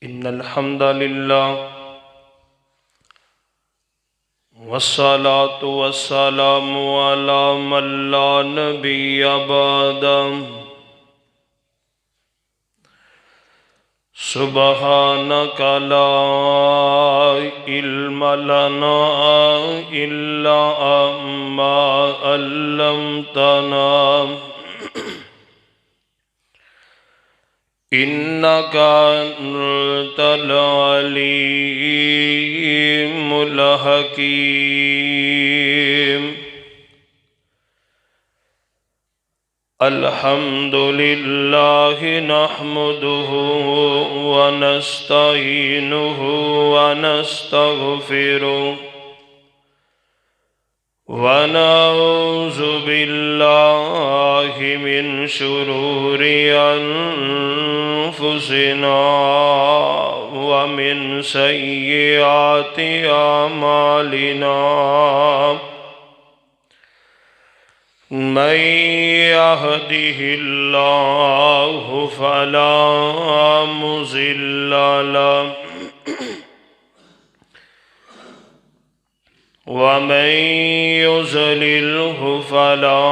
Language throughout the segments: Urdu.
إن الحمد لله والصلاة والسلام على من لا نبي بعده سبحانك لا علم لنا إلا ما علمتنا إنك أنت العليم الحكيم الحمد لله نحمده ونستعينه ونستغفره ونعوذ بالله من شرور أنفسنا ومن سيئات أعمالنا من يهده الله فلا مضل له ومن يضلله فلا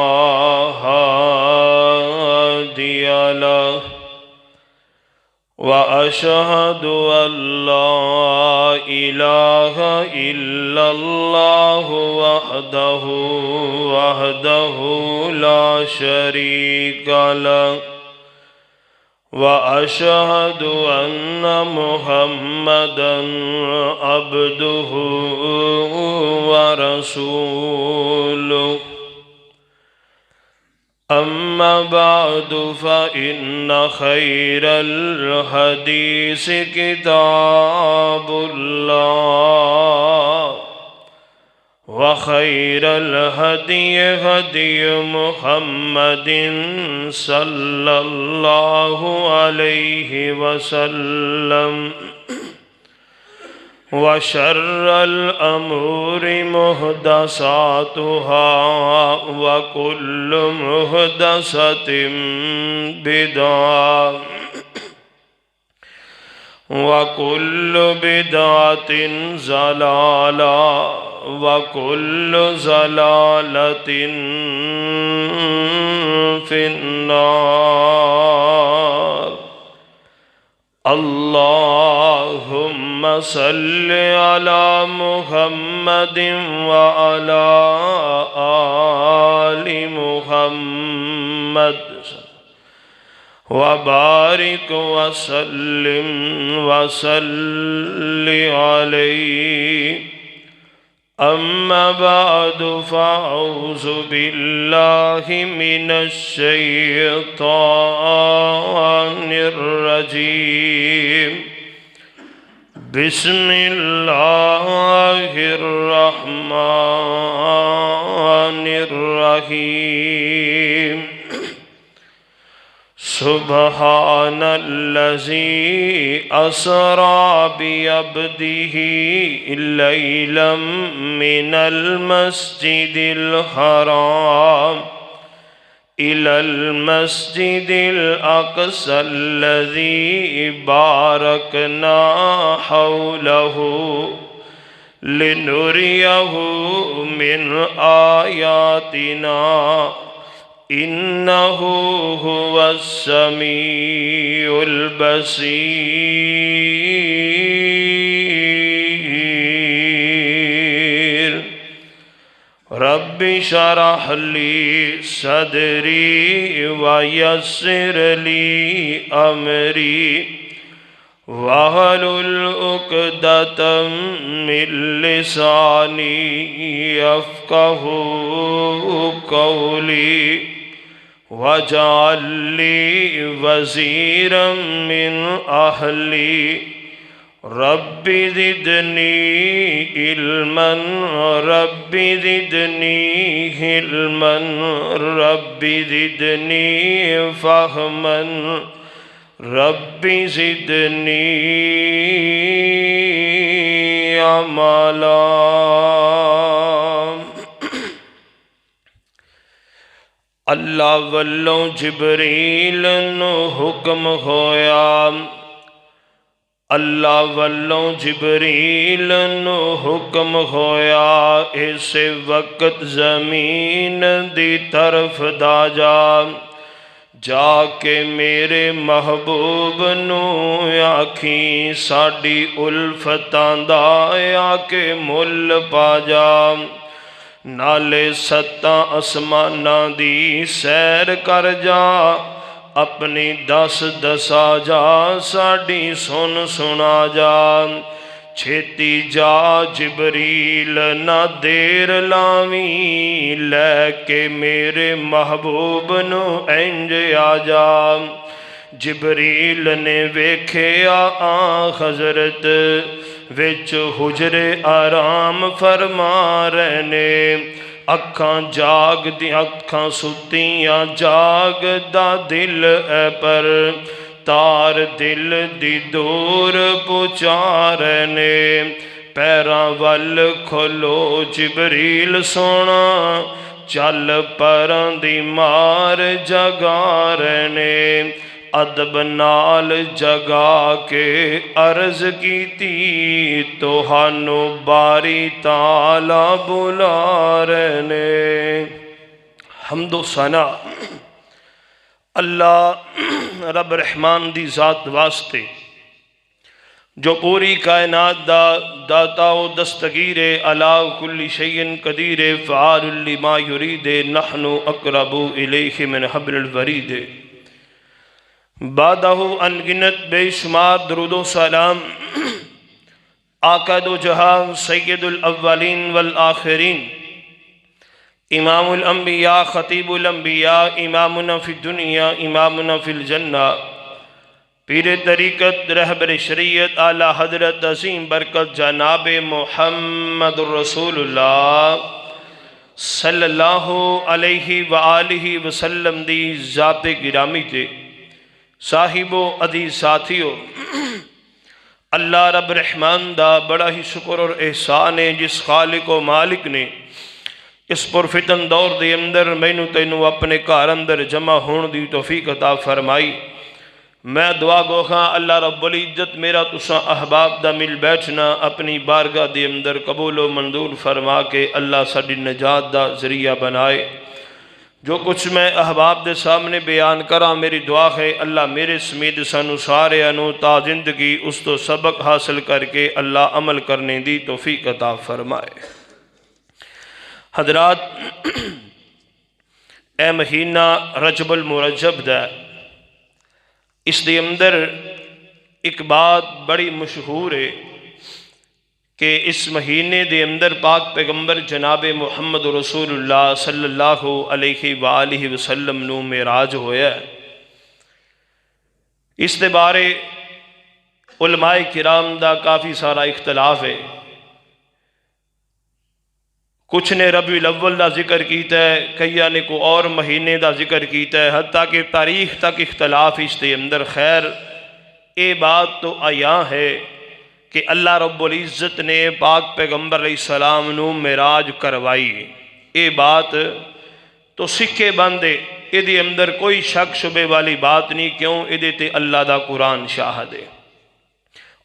هادي له وأشهد أن لا إله إلا الله وحده لا شريك له وأشهد أن محمدًا عبده ورسوله أما بعد فإن خير الحديث كتاب الله وخير الهدي هدي محمد صلى الله عليه وسلم وشر الأمور محدثاتها وكل محدثة بدعة وكل بدعة ضلالة وكل ضلالة في النار اللهم صل على محمد وعلى آل محمد وبارك وسلم عليه أما بعد فأعوذ بالله من الشيطان الرجيم بسم الله الرحمن الرحيم سبحان الذي أسرى بعبده ليلا من المسجد الحرام إلى المسجد الأقصى الذي باركنا حوله لنريه من آياتنا إنه هو السميع البصير رب اشرح لي صدري ويسر لي أمري واحلل عقدة من لساني يفقهوا قولي واجعل لي وزيرا من أهلي رب زدني علما رب زدني علما رب زدني فهما رب زدنی عملا۔ اللہ والوں جبریل نو حکم ہویا اللہ والوں جبریل نو حکم ہویا اس وقت زمین دی طرف دا جا کے میرے محبوب نو آکھیں ساڈی الفتاں دا آ کے مل پا جا، نالے ستاں اسماناں دی سیر کر جا، اپنی دس دسا جا ساڈی سنا جا، چھیتی جا جبریل نہ دیر لاویں، لے کے میرے محبوب نو انج آ جا۔ جبریل نے ویکھیا حضرت وچ حجرے آرام فرما رہنے، اکھاں جاگ دی اکھاں ستیاں جاگ دا دل اے پر، تار دل دی دور پہنچا رہنے، پیراں ول کھلو جبریل سونا، چل پراں دی مار جگا رہنے، ادب نال جگا کے عرض کیتی توہانو باری تعالی بلا رہنے۔ حمد و ثنا اللہ رب رحمان دی ذات واسطے جو پوری کائنات دا داتا و دستگیر علا کل شیء قدیر فعال لما یرید، نحن اقرب الیہ من حبل الورید۔ بعدہ انگنت بے شمار درود و سلام آقا دو جہاں سید الاولین والآخرین، امام الانبیاء خطیب الانبیاء، امامنا فی الدنیا امامنا فی الجنہ، پیر طریقت رہبر شریعت اعلی حضرت عظیم برکت جناب محمد رسول اللہ صلی اللہ علیہ وآلہ وسلم دی ذات گرامی تے صاحبو عزیز ساتھیو، اللہ رب رحمان دا بڑا ہی شکر اور احسان ہے جس خالق و مالک نے اس پرفتن دور دے اندر مینوں تینوں اپنے گھر اندر جمع ہون دی توفیق عطا فرمائی۔ میں دعا گوخاں اللہ رب العزت میرا تساں احباب دا مل بیٹھنا اپنی بارگاہ دے اندر قبول و منظور فرما کے اللہ ساڈی نجات دا ذریعہ بنائے۔ جو کچھ میں احباب دے سامنے بیان کراں میری دعا ہے اللہ میرے سمیت سانو سارے انو تا زندگی اس تو سبق حاصل کر کے اللہ عمل کرنے دی توفیق عطا فرمائے۔ حضرات، اے مہینہ رجب المرجب دا، اس دے اندر ایک بات بڑی مشہور ہے کہ اس مہینے دے اندر پاک پیغمبر جناب محمد رسول اللہ صلی اللہ علیہ وآلہ وسلم نو معراج ہویا ہے۔ اس دے بارے علماء کرام دا کافی سارا اختلاف ہے، کچھ نے ربیع الاول دا ذکر کیتا ہے، کئیاں نے کو اور مہینے دا ذکر کیتا ہے، حتیٰ کہ تاریخ تک اختلاف اس دے اندر۔ خیر اے بات تو عیاں ہے کہ اللہ رب العزت نے پاک پیغمبر علیہ السلام نو معراج کروائی، اے بات تو سکے بندے، اے دے اندر کوئی شک شبے والی بات نہیں، کیوں اے دے تے اللہ دا قرآن شاہد ہے۔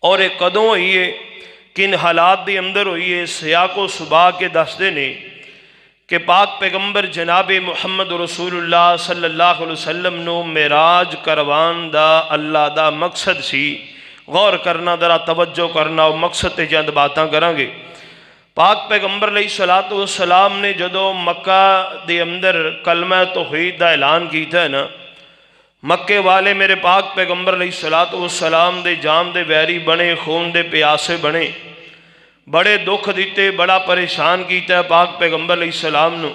اور ایک قدوں ہوئی ہے، کن حالات دے اندر ہوئی ہے، سیاق و سباق کے دستے نے کہ پاک پیغمبر جناب محمد رسول اللہ صلی اللہ علیہ وسلم نو معراج کروان دا اللہ دا مقصد سی۔ غور کرنا، ذرا توجہ کرنا، اور مقصد تے چند باتاں کریں گے۔ پاک پیغمبر علیہ السلام نے جدو مکہ دے اندر کلمہ توحید دا اعلان کیتا ہے نا، مکے والے میرے پاک پیغمبر علیہ السلام دے جان دے ویری بنے، خون دے پیاسے بنے، بڑے دکھ دیتے، بڑا پریشان کیتا ہے پاک پیغمبر علیہ السلام نو۔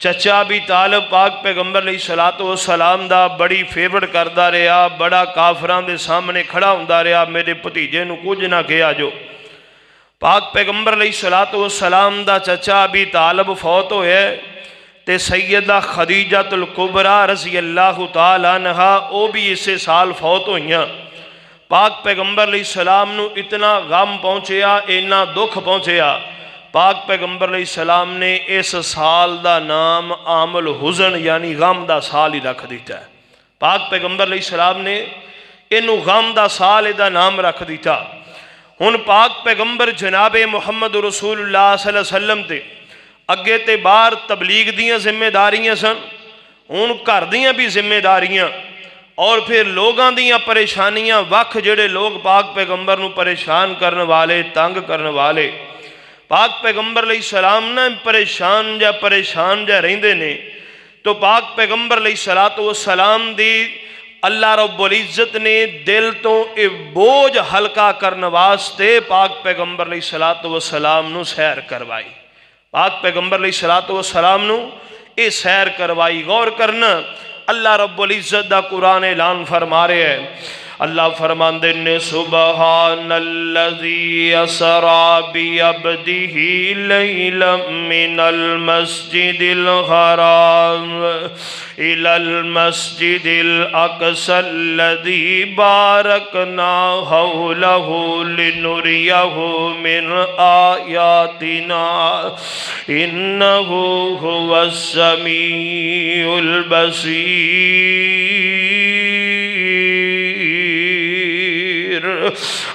چچا ابی طالب پاک پیغمبر علیہ السلام دا بڑی فیورٹ کردہ رہا، بڑا کافران دے سامنے کھڑا ہوندہ رہا، میرے پتیجے نو کچھ نہ کیا جو۔ پاک پیغمبر علیہ السلام دا چچا ابی طالب فوت ہوئے تے سیدہ خدیجہ الکبریٰ رضی اللہ تعالیٰ عنہ او بھی اسے سال فوت ہوئیاں۔ پاک پیغمبر علیہ السلام نو اتنا غم پہنچیا، اتنا دکھ پہنچیا، پاک پیغمبر علیہ السلام نے اس سال دا نام عام الحزن یعنی غم دا سال ہی رکھ دیتا ہے۔ پاک پیغمبر علیہ السلام نے اینو غم دا سال دا نام رکھ دیتا۔ ہن پاک پیغمبر جناب محمد رسول اللہ صلی اللہ علیہ وسلم تے اگے تے بار تبلیغ دیاں ذمہ داریاں سن، ہن گھر دیاں بھی ذمہ داریاں، اور پھر لوگاں دیاں پریشانیاں وکھ جڑے لوگ پاک پیغمبر نو پریشان کرنے والے، تنگ کرنے والے، پاک پیغمبر علیہ السلام نہ پریشان جا رہندے نے، تو پاک پیغمبر علیہ السلام دی اللہ رب العزت نے دل تو اے بوجھ ہلکا کرنے واسطے پاک پیغمبر علیہ السلام نو سیر کروائی، پاک پیغمبر علیہ السلام نو اے سیر کروائی۔ غور کرنا، اللہ رب العزت دا قرآن اعلان فرما رہے ہیں، اللہ فرماندے نے سبحان الذی اسرا بعبدہ لیلا من المسجد الحرام الی المسجد الاقصی الذی بارکنا حولہ لنریہ من آیاتنا انہ هو السمیع البصیر۔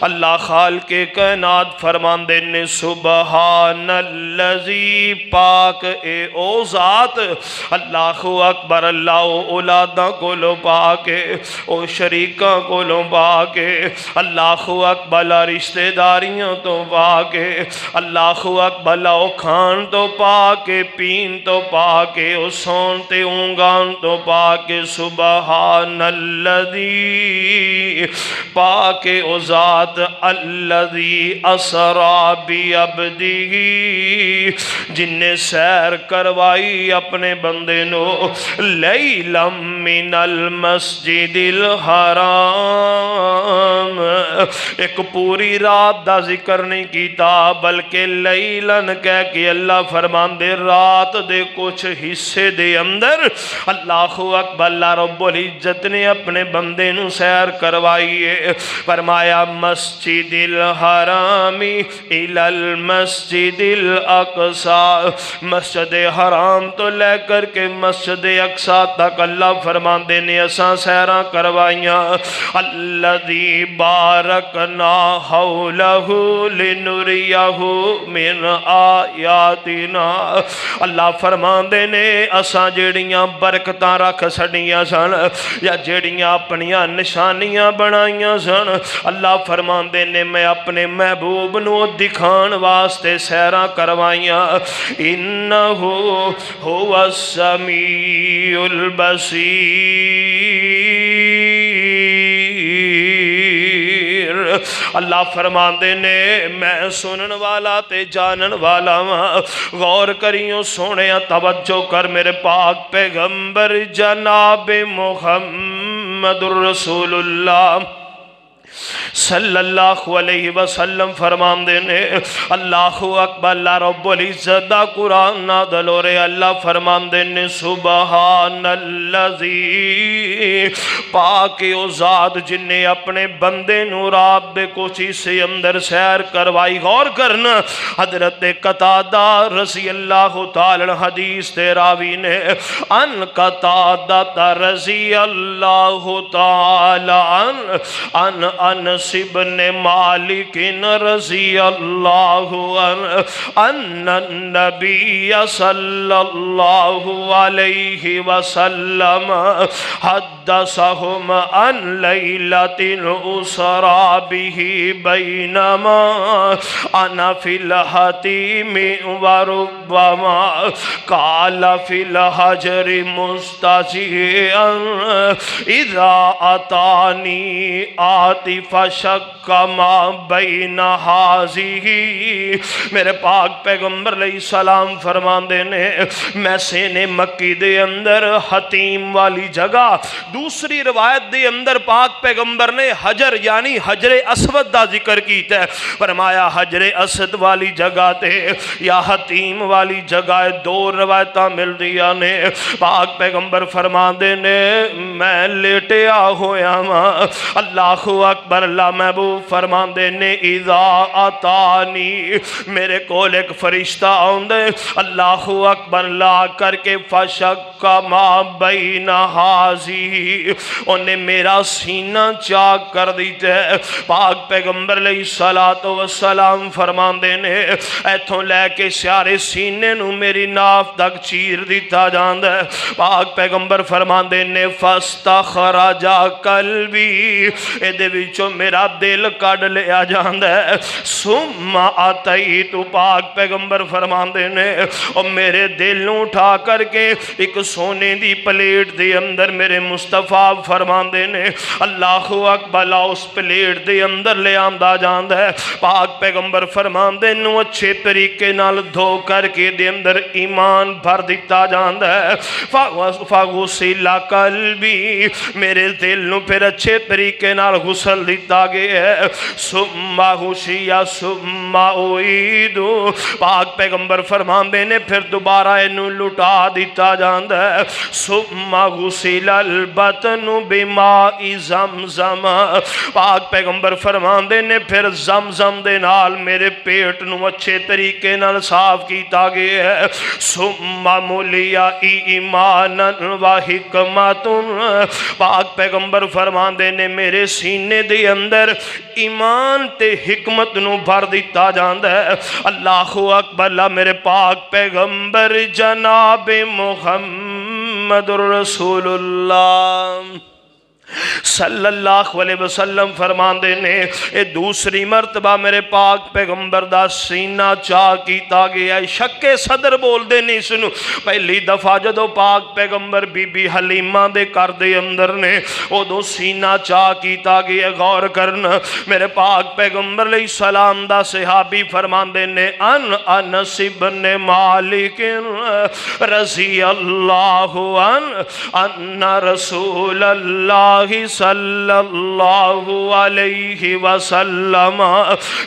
اللہ خالق کائنات فرماندے نے سبحان اللذی، پاک اے او ذات، اللہ اکبر، اللہ اولاداں کو لو پاکے، او شریکاں کو لو پاکے، اللہ اکبر رشتہ داریاں تو پاکے، اللہ اکبر او کھان تو پاکے، پین تو پاکے، او سون تے اونگان تو پاکے۔ سبحان اللذی، پاک او ذات، الذی اسرا بعبدہ، جن نے سیر کروائی اپنے بندے نو، لیلا من المسجد الحرام، ایک پوری رات دا ذکر نہیں کیتا بلکہ لیلن کہہ کے اللہ فرماندے رات دے کچھ حصے دے اندر اللہ اکبر، اللہ رب العزت نے اپنے بندے نو سیر کروائیے، فرمایا مسجد الحرام الی المسجد الاقصی، مسجد حرام تو لے کر کے مسجد اقصی تک اللہ فرماندے نے اساں سیراں کروائیاں، الذی بارکنا حولہ لنریہ من آیاتنا، اللہ فرماندے نے اساں جڑیاں برکتاں رکھ سڑیاں سن یا جڑیاں اپنیاں نشانیاں بنائیاں سن، اللہ فرماندے نے میں اپنے محبوب نو دکھان واسطے سیراں کروائیاں، انہو هو السمیع البصیر، اللہ فرماندے نے میں سنن والا تے جانن والا ہاں۔ غور کریوں سونے توجہ کر میرے پاک پیغمبر جناب محمد الرسول اللہ صلی اللہ علیہ وسلم فرماندے نے، اللہ اکبر، اللہ رب العزت دا قرآن نازل ہو رہے، اللہ فرماندے نے سبحان اللذی، پاک او ذات جن نے اپنے بندے نو رات دے کچھ حصے اندر سیر کروائی۔ غور کرنا، حضرت قتادہ رضی اللہ تعالی حدیث تے راوی نے، ان قتادہ رضی اللہ تعالی ان انس بن مالک رضی اللہ عنہ ان النبی صلی اللہ علیہ وسلم حدثهم عن لیلۃ اسری بہ بینما انا فی الحتیم وربما قال فی الحجر مستجیعا اذا اتانی آتف شک ما بین حاضی، میرے پاک پیغمبر علیہ السلام فرماندے نے میں سینے مکی دے اندر حتیم والی جگہ، دوسری روایت دے اندر پاک پیغمبر نے حجر یعنی حجر اسود دا ذکر کیتا ہے، فرمایا حجر اسود والی جگہ تے یا حتیم والی جگہ، دو روایتاں مل دیا نے۔ پاک پیغمبر فرماندے نے میں لیٹیا ہویا ماں، اللہ اکبر، اللہ محبوب فرماندے نے اذا آتانی میرے کول ایک فرشتہ آندے اللہ اکبر لا کر کے فشق ما بین حاضی انہیں میرا سینہ چاک کر دیتے پاک پیغمبر علیہ السلام فرماندے نے ایتھوں لے کے سارے سینے نو میری ناف تک چیر دیتا جاندہ پاک پیغمبر فرماندے نے فاستخرج قلبی ایدے وچوں میرا دل کڈ لیا جاندہ ثم اتیت پاک پیغمبر فرماندے نے اور میرے دل نو اٹھا کر کے ایک سونے دی پلیٹ دے اندر میرے مصطفیٰ فرماندے نے اللہ اکبر اس پلیٹ دے اندر لے آندہ جاندہ ہے پاک پیغمبر فرماندے نو اچھے طریقے نال دھو کر کے دے اندر ایمان بھر دیتا جاندہ ہے فغسل قلبی میرے دل نو پھر اچھے طریقے نال غسل دیتا گیا ہے ثم غشیا ثم اعیدو پاک پیغمبر فرماندے نے پھر دوبارہ انہوں لٹا دیتا جاندہ ہے ثم غسل البطن بماء زمزم پاک پیغمبر فرماندے نے پھر زمزم دے نال میرے پیٹ نو اچھے طریقے نال صاف کیتا گیا ہے ثم ملیا ایمانا و حکمت پاک پیغمبر فرماندے نے میرے سینے دے اندر ایمان تے حکمت نو بھر دیتا جاندہ ہے اللہ اکبر اللہ میرے پاک پیغمبر جناب محمد رسول اللہ صلی اللہ علیہ وسلم فرماندے نے اے دوسری مرتبہ میرے پاک پیغمبر دا سینہ چاہ کیتا گیا ہے شک صدر بول دے نہیں سنو پہلی دفعہ جدو پاک پیغمبر بی بی حلیمہ دے کر دے اندر نے او دو سینہ چاہ کیتا گیا غور کرنا میرے پاک پیغمبر علیہ السلام دا صحابی فرماندے نے انس بن مالک رضی اللہ ان رسول اللہ صلی اللہ علیہ وسلم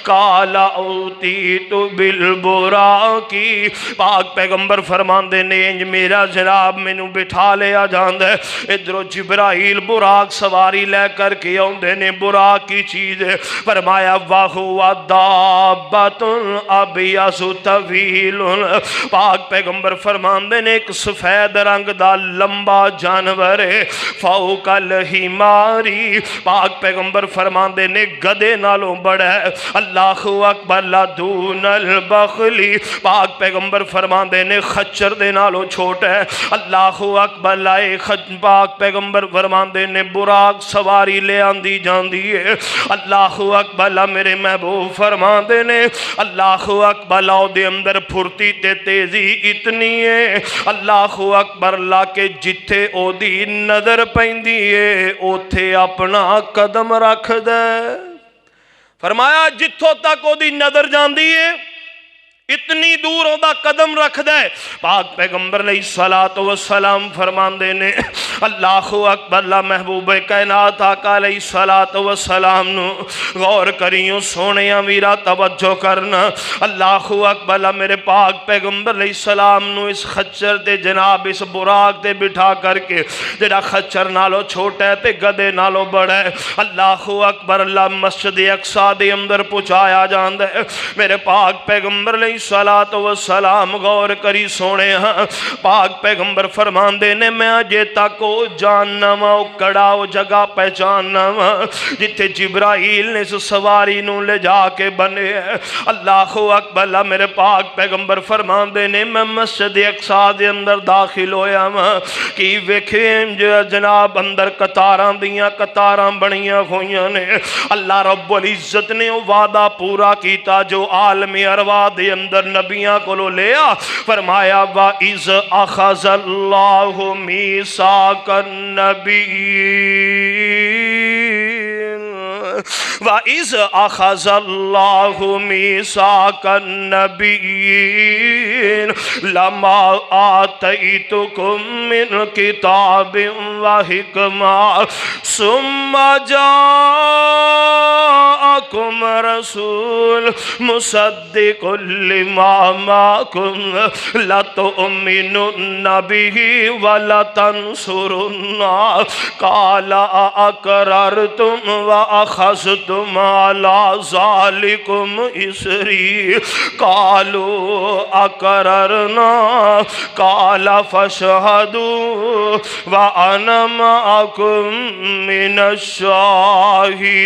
قال اوتیت بالبراقی پاک پیغمبر فرماندے نے انج میرا جناب میں نو بٹھا لیا جاندہ ہے ادھر جبرائیل براق سواری لے کر کے آندے نے براق کی چیز ہے فرمایا وَهُوَ دَابَّةٌ أَبْيَضُ طَوِيلٌ پاک پیغمبر فرماندے نے ایک سفید رنگ دا لمبا جانور ہے فوق الحماری پاک پیغمبر فرماندے نے گدے نالوں بڑا ہے اللہ اکبر لدون البخلی پاک پیغمبر فرماندے نے خچر دے نالوں چھوٹا ہے اللہ اکبر لائے پاک پیغمبر فرماندے نے براق سواری لے آندی جاندی ہے اللہ اکبر میرے محبوب فرماندے نے اللہ اکبر لاؤ دے اندر پھرتی تے تیزی اتنی ہے اللہ اکبر لا کے جتھے او دی نظر پیندی ہے اوتھے اپنا قدم رکھ دے فرمایا جتھوں تک او دی نظر جاندی ہے اتنی دور ہوندہ قدم رکھ دے پاک پیغمبر علیہ السلام فرماندے نے اللہ اکبر اللہ محبوب کائنات آقا علیہ السلام نو غور کریوں سونیاں ویرا توجہ کرنا اللہ اکبر اللہ میرے پاک پیغمبر علیہ السلام نو اس خچر دے جناب اس براق دے بٹھا کر کے جڑا خچر نالو چھوٹا ہے تے گدے نالو بڑا ہے اللہ اکبر اللہ مسجد اقصی دے اندر پہنچایا جاندہ ہے میرے پاک پیغمبر علیہ السلام غور کری سونے ہاں پاک پیغمبر فرماندے نے میں اجے تک او جاننا وا او کڑا او جگہ پہچاننا وا جتھے جبرائیل نے اس سواری نو لے جا کے بنے اللہ اکبر اللہ میرے پاک پیغمبر فرماندے نے میں مسجد اقصی دے اندر داخل ہویا وا کی ویکھیں جناب اندر قطاراں دیاں قطاراں بنیاں ہویاں نے اللہ رب العزت نے او وعدہ پورا کیتا جو عالم ارواح دے اندر نبیاں کو لو لیا فرمایا وَإِذْ أَخَذَ اللَّهُ مِيثَاقَ النَّبِيِّينَ وَإِذْ أَخَذَ اللَّهُ مِيثَاقَ النَّبِيِّينَ لَمَا آتَيْتُكُم مِّن كِتَابٍ وَحِكْمَةٍ ثُمَّ جَاءَكُم جاءکم رسول مصدق لما معکم لتؤمنن بہ ولتنصرنہ قال اقررتم واخذتم علی ذالکم اسری قالوا اقررنا قال فاشہدوا وانا معکم من الشاہدین۔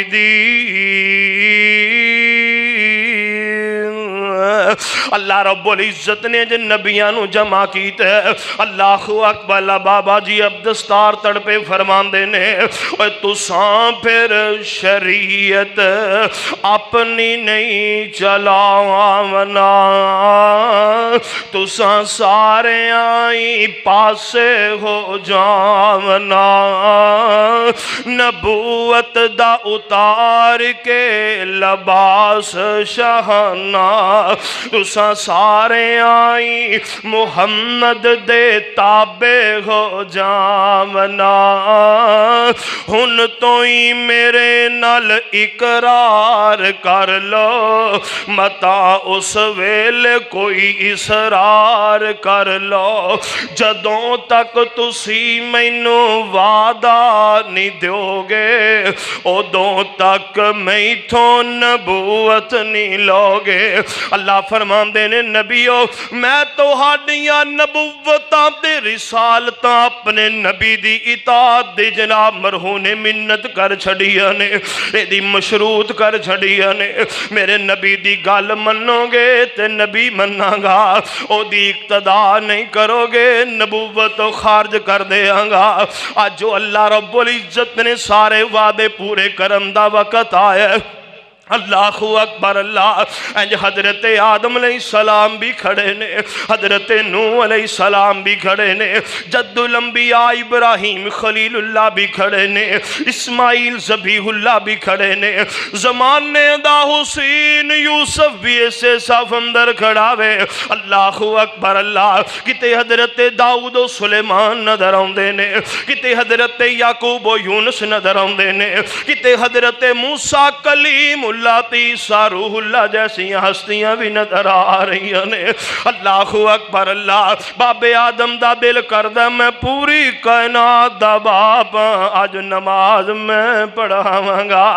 اللہ رب العزت نے جن نبیانو جمع کیتا ہے، اللہ اکبر بابا جی اب دستار تڑپے فرمان دینے اور تساں پھر شریعت اپنی نہیں چلاونا، تساں سارے آئی پاسے ہو جاونا، نبوت دا اتار کے لباس شہانہ، تساں سارے آئی محمد دے تابع ہو جاونا، ہن تو ہی میرے نال اقرار کر لو، متا اس ویلے کوئی اصرار کر لو، جدوں تک تسی مینو وعدہ نہیں دیو گے ادوں تک میں تھوں نبوت نہیں لو گے۔ اللہ فرمان دینے نبیو میں تو ہاڑیاں نبوتاں دے رسالتاں اپنے نبی دی اطاعت دی جناب مرہون منت کر چھڑیا نے، دی مشروط کر چھڑیا نے، میرے نبی دی گال منو گے تے نبی مننا گا، او دی اقتدا نہیں کرو گے نبوت خارج کر دیا گا۔ آج جو اللہ رب العزت نے سارے وعدے پورے کرن دا وقت آئے، اللہ اکبر اللہ، انج حضرت آدم علیہ السلام بھی کھڑے نے، حضرت نوح علیہ السلام بھی کھڑے نے، جد الانبیاء ابراہیم خلیل اللہ بھی کھڑے نے، اسماعیل ذبیح اللہ بھی کھڑے نے، زمانے دا حسین یوسف بھی ایسے صف اندر کھڑا وے۔ اللہ اکبر اللہ، کتے حضرت داؤد و سلیمان نظر آندے نے، کتے حضرت یعقوب و یونس نظر آندے نے، کتے حضرت موسیٰ کلیم اللہ تیسا روح اللہ جیسی ہستیاں بھی نظر آ رہی ہیں۔ اللہ اکبر اللہ، باب آدم دا دل کردہ میں پوری کائنات دا باپ آج نماز میں پڑھاواں گا۔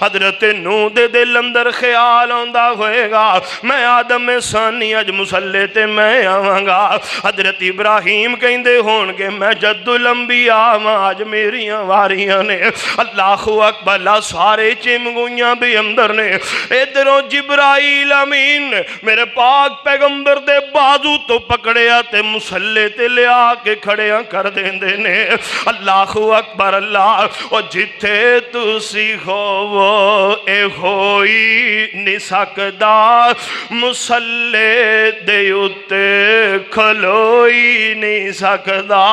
حضرت نوح دے دل اندر خیال آندا ہوئے گا میں آدم ثانی اج مسلے تے میں آواں گا۔ حضرت ابراہیم کہیں دے ہون گے میں جد الانبیاء آج میریاں واریاں نے۔ اللہ اکبر اللہ، سارے چمگویاں بھی اندر نے، ادھروں جبرائیل امین میرے پاک پیغمبر دے بازو تو پکڑیا تے مسلے تے لیا کے کھڑیاں کر دیندے نے۔ اللہ اکبر اللہ، اور جتھے تسی ہو وہ اے ہوئی نہیں سکدا، مسلے دے اتے کھلوئی نہیں سکدا۔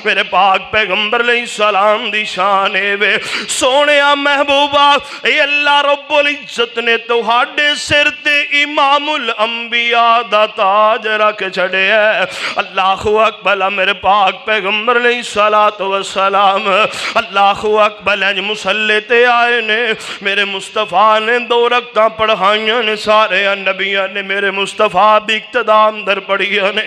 میرے پاک پیغمبر علیہ السلام دی شان وے سونیا محبوبہ، اے اللہ رب العزت نے تہاڈے سر تے امام الانبیاء دا تاج رکھ چھڑے ہے۔ اللہ اکبر میرے پاک پیغمبر علیہ السلام، اللہ اکبر انج مسلے تے آئے نے، میرے مصطفیٰ نے 2 رکعتاں پڑھائیاں نے، سارے نبیاں نے میرے مصطفیٰ بھی اقتدا اندر پڑھیاں نے۔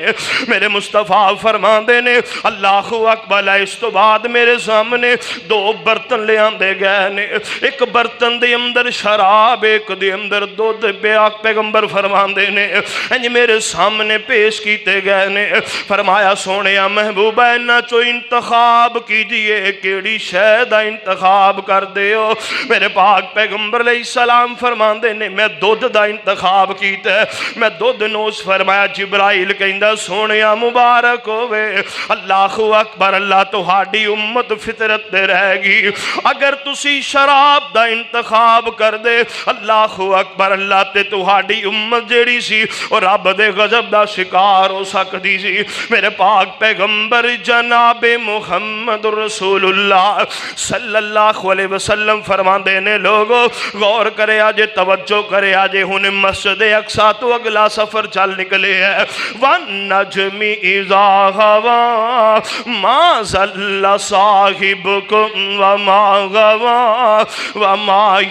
میرے مصطفیٰ فرمان دے نے اللہ اکبر، اس تو بعد میرے سامنے 2 برتن لے آندے گئے نے، ایک برتن دے اندر شراب، ایک دے اندر دودھ، بیاک پیغمبر فرمان دے نے انج میرے سامنے پیش کیتے گئے نے۔ فرمایا سونیا محبوبہ نہ چو انتخاب کیجئے کیڑی شے دا انتخاب کر دے ہو۔ میرے پاک پیغمبر علیہ السلام فرمان دے نے میں دودھ دا انتخاب کیتا ہے، میں دودھ نوش۔ فرمایا جبرائیل کہندہ سونیا مبارک ہوئے، اللہ اکبر اللہ، تہاڈی امت فطرت دے رہے گی اگر تسی شراب دا انتخاب کر دے۔ اللہ اکبر اللہ، تے تہاڈی امت جیڑی سی اور رب دے غضب دا شکار ہو سکتی سی۔ میرے پاک پیغمبر جناب محمد رسول اللہ صلی اللہ علیہ وسلم فرمان دینے لوگو غور کرے آجے، توجہ کرے آجے، ہن مسجد اقصیٰ تو اگلا سفر چل نکلے ہے۔ وَالنَّجْمِ إِذَا هَوَىٰ مَا ضَلَّ صَاحِبُكُمْ وَمَا غَوَىٰ وَمَا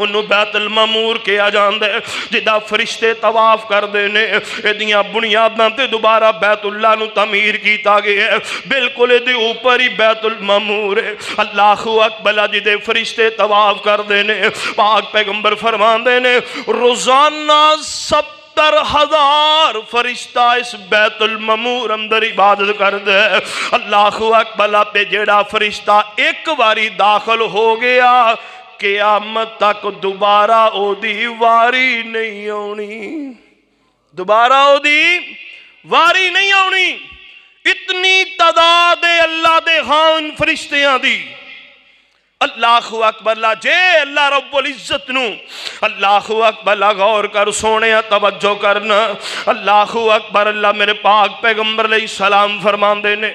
انہوں بیت المامور کیا جاندے جدا فرشتے طواف کر دینے ایدیاں بنیاداں تے دوبارہ بیت اللہ نو تعمیر کیتا گیا ہے بالکل ایدی اوپر ہی بیت المامور ہے اللہ اکبر جدے فرشتے طواف کر دینے پاک پیغمبر فرمان دینے روزانہ 70,000 فرشتہ اس بیت المامور اندر عبادت کر دے اللہ اکبر پہ جیڑا فرشتہ ایک باری داخل ہو گیا قیامت تک دوبارہ او دی واری نہیں آنی دوبارہ او دی واری نہیں آنی اتنی تعداد اللہ دے خان فرشتیاں دی اللہ اکبر لا جے اللہ رب العزت نو اللہ اکبر لا غور کر سونے توجہ کرنا اللہ اکبر اللہ میرے پاک پیغمبر علیہ السلام فرمان دینے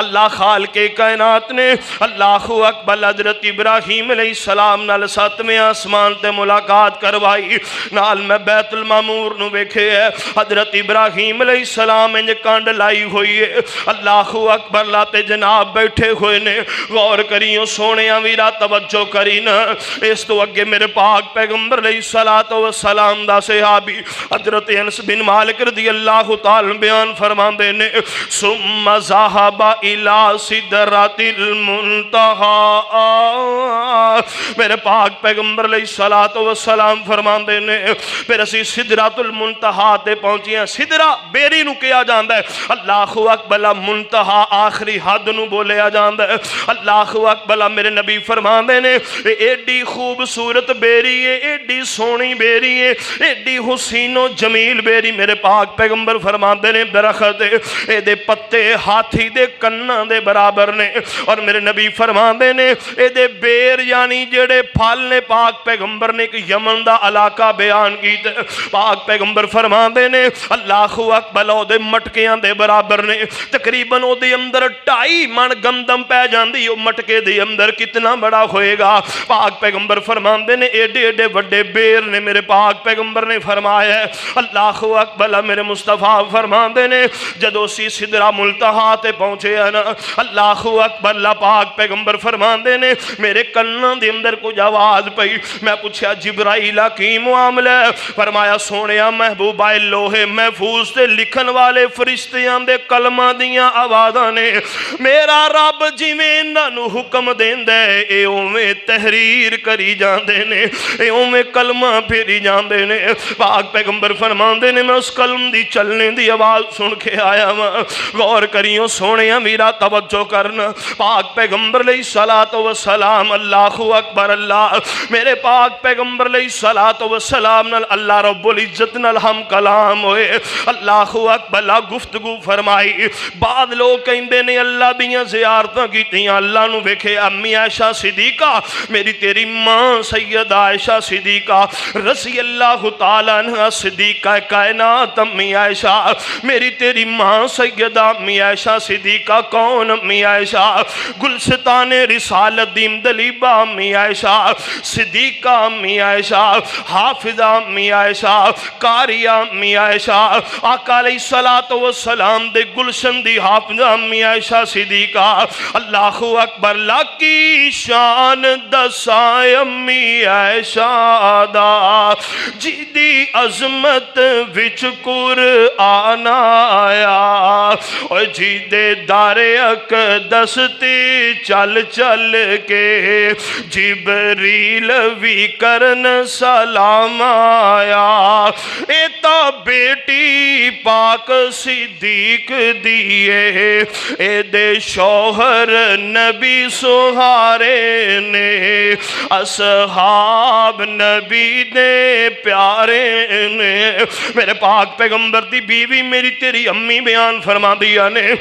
اللہ خالق کائنات نے اللہ اکبر حضرت ابراہیم علیہ السلام نال 7ویں آسمان تے ملاقات کروائی نال میں بیت المامور نو ویکھے ہے حضرت ابراہیم علیہ السلام انج کانڈ لائی ہوئی ہے اللہ اکبر لا تے جناب بیٹھے ہوئے نے غور کریوں سونے ویرا توجہ کرینا اس تو اگے میرے پاک پیغمبر علیہ السلام دا صحابی حضرت انس بن مالک رضی اللہ تعالی بیان فرمان دینے ثم ذهب الى سدرۃ المنتہی میرے پاک پیغمبر علیہ السلام فرمان دینے پھر اسی سدرۃ المنتہی تے پہنچیاں سدرہ بیری نو کیا جاندا ہے اللہ اکبر منتہی آخری حد نو بولیا جاندا ہے اللہ اکبر میرے نبی فرمان دینے ایڈی خوبصورت بیری ہے ایڈی سونی بیری ہے ایڈی حسین و جمیل بیری میرے پاک پیغمبر فرمان دینے درخت اے دے پتے ہاتھی دے کناں دے برابر نے اور میرے نبی فرمان دینے اے دے بیر یعنی جڑے پھل نے پاک پیغمبر نے ایک یمن دا علاقہ بیان کیتے پاک پیغمبر فرمان دینے اللہ اکبر او دے مٹکیاں دے برابر نے تقریباً او دے اندر 2.5 من گندم پہ جاندی او مٹکے دے اندر کتنا بڑا ہوئے گا پاک پیغمبر فرمان دینے ایڈے ایڈے وڈے بیر نے میرے پاک پیغمبر نے فرمایا ہے اللہ اکبر میرے مصطفیٰ فرمان دینے جدو سی سدرہ ملتہا تے پہنچے ہیں نا اللہ اکبر اللہ پاک پیغمبر فرمان دینے میرے کنن دے اندر کچھ آواز پئی میں پوچھا جبرائیل کی معاملہ فرمایا سونیا محبوبہ لوہے محفوظ تے لکھن والے فرشتیاں دے کلمہ دیاں آوازاں نے میرا رب جی میں انہوں حکم دین دے اے اومیں تحریر کری جاندے نے اے اومیں کلمہ پھیری جاندے نے پاک پیغمبر فرمان دے نے میں اس کلم دی چلنے دی آواز سن کے آیا ہوں غور کریوں سونے میرا توجہ کرنا پاک پیغمبر علیہ السلام اللہ اکبر اللہ میرے پاک پیغمبر علیہ السلام نال اللہ رب العزت نال ہم کلام ہوئے اللہ اکبر اللہ گفتگو فرمائی بعد لوگ کہندے نے اللہ دیاں زیارتاں کیتیاں اللہ نو ویکھے امی عائشہ صدیقہ میری تیری ماں سید عائشہ صدیقہ رضی اللہ تعالیٰ عنہ صدیقہ کائنات امی عائشہ میری تیری ماں سیدہ امی عائشہ صدیقہ کون امی عائشہ گلستان رسالت دیم دلیبہ امی عائشہ صدیقہ امی عائشہ حافظہ امی عائشہ قاریہ امی عائشہ آقا علیہ السلام دے گلشن دی حافظہ امی عائشہ صدیقہ اللہ اکبر لکی شان دسائے امی عائشہ دا جیدی عظمت وچ قرآن آیا اور جیدے دار اقدس تے چل چل کے جبریل وی کرن سلام آیا ایتا بیٹی پاک صدیق دیئے اے دے شوہر نبی سہارے نے اصحاب نبی دے پیارے نے میرے پاک پیغمبر دی بیوی میری تیری امی بیان فرما دیا نے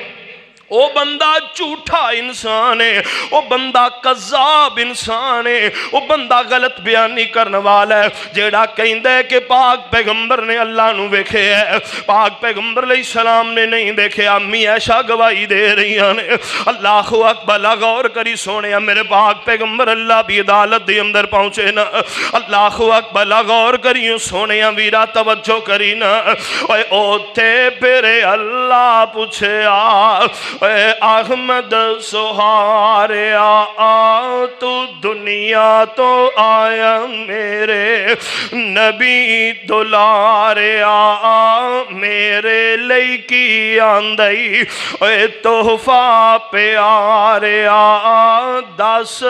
او بندہ جھوٹا انسان ہے او بندہ قذاب انسان ہے او بندہ غلط بیانی کرنے والا ہے جیڑا کہندہ ہے کہ پاک پیغمبر نے اللہ نو ویکھے ہے پاک پیغمبر علیہ السلام نے نہیں دیکھے امی عائشہ گواہی دے رہی ہیں اللہ اکبر غور کری سونے میرے پاک پیغمبر اللہ بھی عدالت دی اندر پہنچے نا اللہ اکبر غور کری سونے ویرا توجہ کری نا اوتے پھر اللہ پوچھے اے احمد سہاریا تو دنیا تو آیا میرے نبی دلاریا میرے لئی کی آندائی اے تحفہ پیاریا دس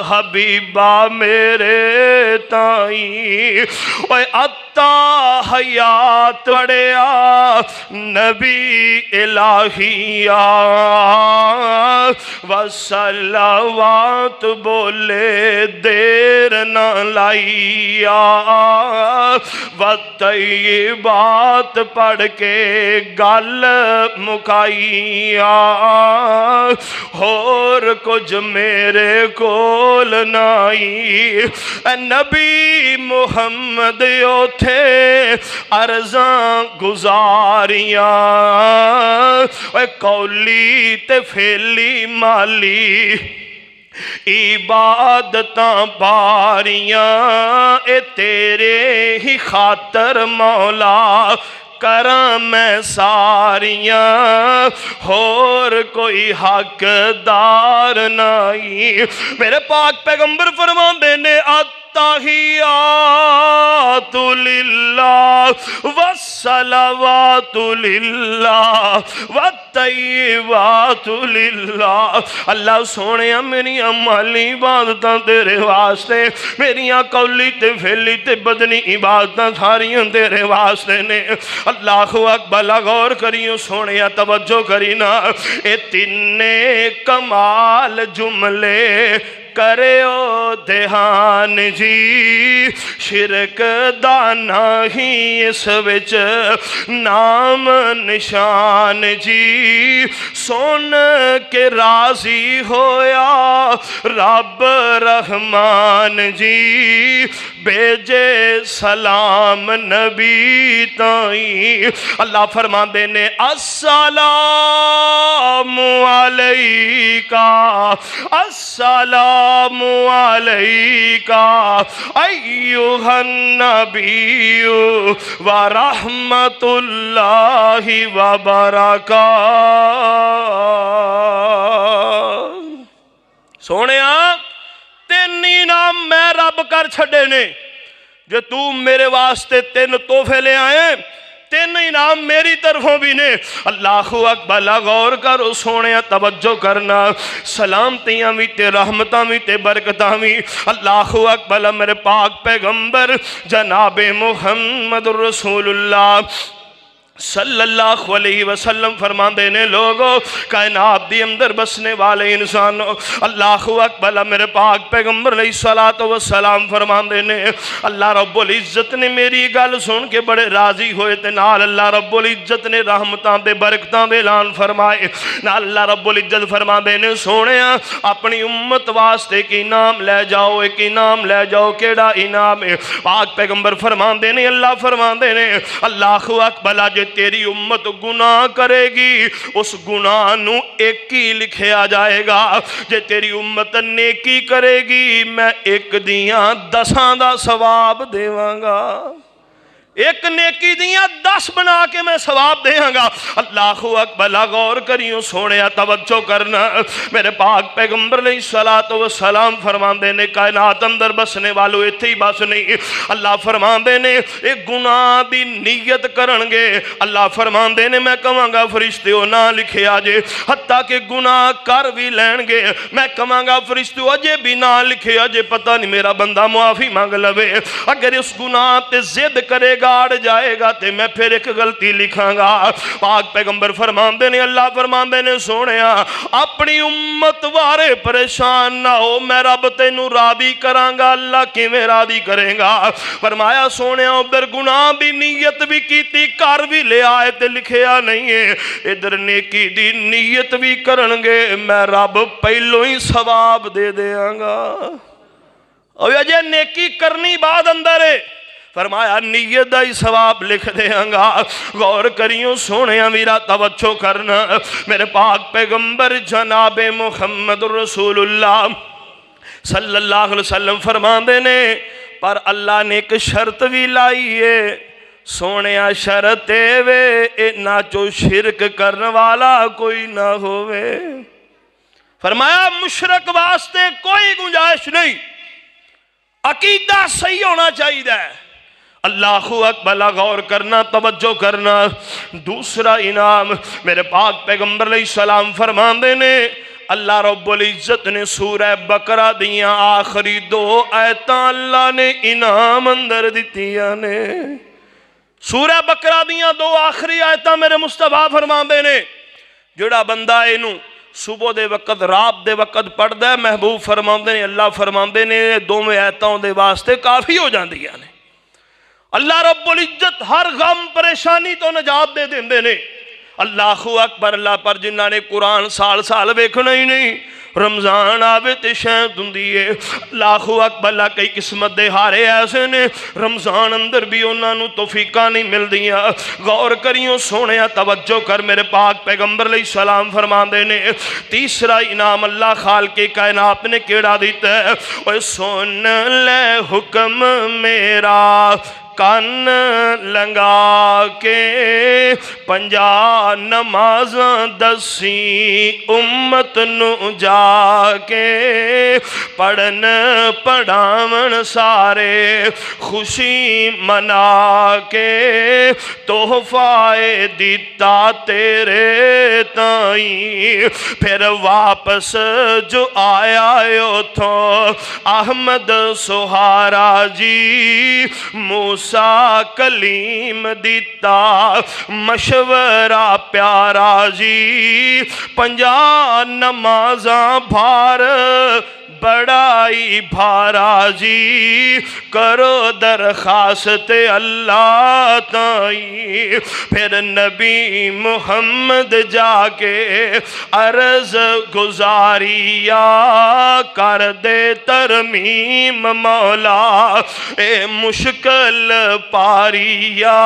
حبیبہ میرے تائیں اے عطا حیات پڑیا نبی الہیہ وصلوات بولے دیر نہ لائیا وطیبات پڑھ کے گل مکائیا اور کچھ میرے کول نائی اے نبی محمد یو تھے عرضاں گزاریاں اے قولی تے فیلی مالی عبادتاں باریاں اے تیرے ہی خاطر مولا کرم میں ساریاں اور کوئی حق دار نہیں میرے پاک پیغمبر فرماندے نے التحیات للہ والصلوات للہ والطیبات للہ اللہ سونے میری عملی عبادتاں تیرے واسطے میری قولی تے فعلی تے بدنی عبادتاں ساریاں تیرے واسطے نے اللہ اکبر غور کریوں سونے توجہ کرینا اے تینے کمال جملے کریو دھیان جی شرک دانا ہی اس وچ نام نشان جی سن کے راضی ہویا رب رحمان جی بیجے سلام نبی تائیں اللہ فرماندے نے السلام علیکہ السلام علیکہ ایوہ النبی ورحمت اللہ وبرکاتہ سونیا تین انعام میں رب کر چھڑے نے جو تو میرے واسطے تین تحفے لے آئے تین انعام میری طرفوں بھی نے اللہ اکبر غور کرو سونے توجہ کرنا سلامتیاں بھی تے رحمتاں بھی تے برکتاں بھی اللہ اکبر میرے پاک پیغمبر جناب محمد رسول اللہ صلی اللہ علیہ وسلم فرمان دینے لوگوں کائنات دی اندر بسنے والے انسانوں اللہ اکبر میرے پاک پیغمبر علیہ السلام فرمان دینے اللہ رب العزت نے میری گل سن کے بڑے راضی ہوئے تے نال اللہ رب العزت نے رحمتان دے برکتان دے اعلان فرمائے نال اللہ رب العزت فرمان دینے سونے اپنی امت واسطے کی انعام لے جاؤ ایک انعام لے جاؤ کیڑا انعام ہے پاک پیغمبر فرمان دینے اللہ فرمان دینے اللہ اکبر جے تیری امت گناہ کرے گی اس گناہ نو ایک ہی لکھیا جائے گا جے تیری امت نیکی کرے گی میں ایک دیاں 10 دا ثواب دیواں گا ایک نیکی دیاں 10 بنا کے میں ثواب دیاں گا اللہ اکبر غور کریوں سونے توجہ کرنا میرے پاک پیغمبر علیہ السلام فرمان دینے کائنات اندر بسنے والوں اتھے ہی بس نہیں اللہ فرمان دینے ایک گناہ دی نیت کرنگے اللہ فرمان دینے میں کہاں گا فرشتیوں نہ لکھے آجے حتیٰ کہ گناہ کر بھی لینگے میں کہاں گا فرشتیوں اجے بھی نہ لکھے آجے پتہ نہیں میرا بندہ معافی مانگ لوے اگر اس گناہ تے زد کرے گا اڑ جائے گا تے میں پھر ایک غلطی لکھاں گا پاک پیغمبر فرمان دینے اللہ فرمان دینے سونے اپنی امت وارے پریشان نہ ہو میں رب تینوں راضی کراں گا اللہ کی میں راضی کریں گا فرمایا سونے ادھر گناہ بھی نیت بھی کیتی کار بھی لے آئے تے لکھیا نہیں ہے ادھر نیکی دی نیت بھی کرنگے میں رب پہلو ہی ثواب دے دیاں گا اور یہ نیکی کرنی بعد اندر ہے فرمایا نیت دا ہی ثواب لکھ دیاں گا غور کریوں سونے میرا توجہ کرنا میرے پاک پیغمبر جناب محمد رسول اللہ صلی اللہ علیہ وسلم فرمان دینے پر اللہ نے ایک شرط بھی لائی ہے سونے شرط وے انہاں چو شرک کرنے والا کوئی نہ ہوئے۔ فرمایا مشرک واسطے کوئی گنجائش نہیں، عقیدہ صحیح ہونا چاہیے۔ اللہ اکبر، غور کرنا، توجہ کرنا۔ دوسرا انعام میرے پاک پیغمبر علیہ السلام فرماندے نے، اللہ رب العزت نے سورہ بقرہ دیاں آخری 2 آیتاں اللہ نے انعام اندر دتیاں نے۔ سورہ بقرہ دیاں 2 آخری آیتاں میرے مصطفیٰ فرماندے نے، جڑا بندہ اینوں صبح دے وقت رات دے وقت پڑھ دے، محبوب فرماندے نے، اللہ فرماندے نے، 2 آیتاں دے واسطے کافی ہو جاندیاں نے۔ اللہ رب العزت ہر غم پریشانی تو نجات دے دیندے نے۔ اللہ اکبر، اللہ پر جنہ نے قرآن سال سال ویکھنا ہی نہیں، رمضان آوے تے شہد ہوندی ہے۔ اللہ اکبر، اللہ کئی قسمت دے ہارے ایسے نے رمضان اندر بھی انہاں نوں توفیقاں نہیں ملدیاں۔ غور کریوں سونیا، توجہ کر، میرے پاک پیغمبر علیہ السلام فرماندے نے، تیسرا انعام اللہ خالق کائنات نے کیڑا دیتا ہے؟ اوے سن لے حکم میرا، کان لنگا کے 50 نمازاں دسی امت نو جا کے، پڑھن پڑھاون سارے خوشی منا کے، تحفہ دیتا تیرے تائیں، پھر واپس جو آیا اتھوں احمد سہارا جی، موسیٰ کلیم دیتا مشورہ پیارا جی، 50 نمازاں بھار بڑائی بھارا جی، کرو درخواست اللہ تائیں، پھر نبی محمد جا کے عرض گزاریا، کر دے ترمیم مولا اے مشکل پاریا،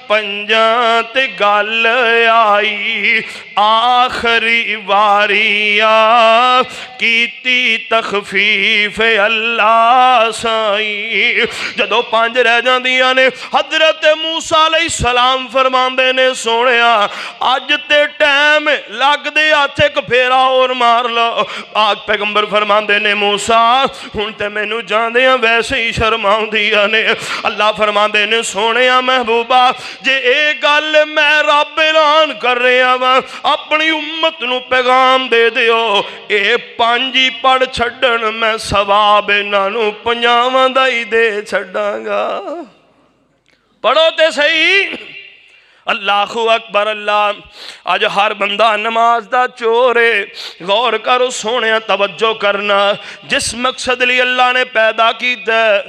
پنجاں تے گل آئی آخری واریا، کیتی تخفیف اللہ سائیں۔ جدو 5 رہ جاندیاں نے، حضرت موسیٰ علیہ السلام فرماندے نے، سونیا اج تے ٹائم لگ دے ہاتھ ایک پھیرا اور مار لو۔ آگ پیغمبر فرماندے نے، موسیٰ ہن تے مینوں جاندیاں ویسے ہی شرماؤندیاں نے۔ اللہ فرماندے نے، سونیا محبوبہ جے اے گل میں رب اعلان کر رہا ہاں، اپنی امت نو پیغام دے دیو، اے 5 پڑھ چھڑن میں ثواب انہاں 50 دا ہی دے چھڑاں گا۔ پڑھو تے صحیح۔ اللہ اکبر، اللہ آج ہر بندہ نماز دا چورے۔ غور کرو سونے، توجہ کرنا، جس مقصد لی اللہ نے پیدا کیتا ہے،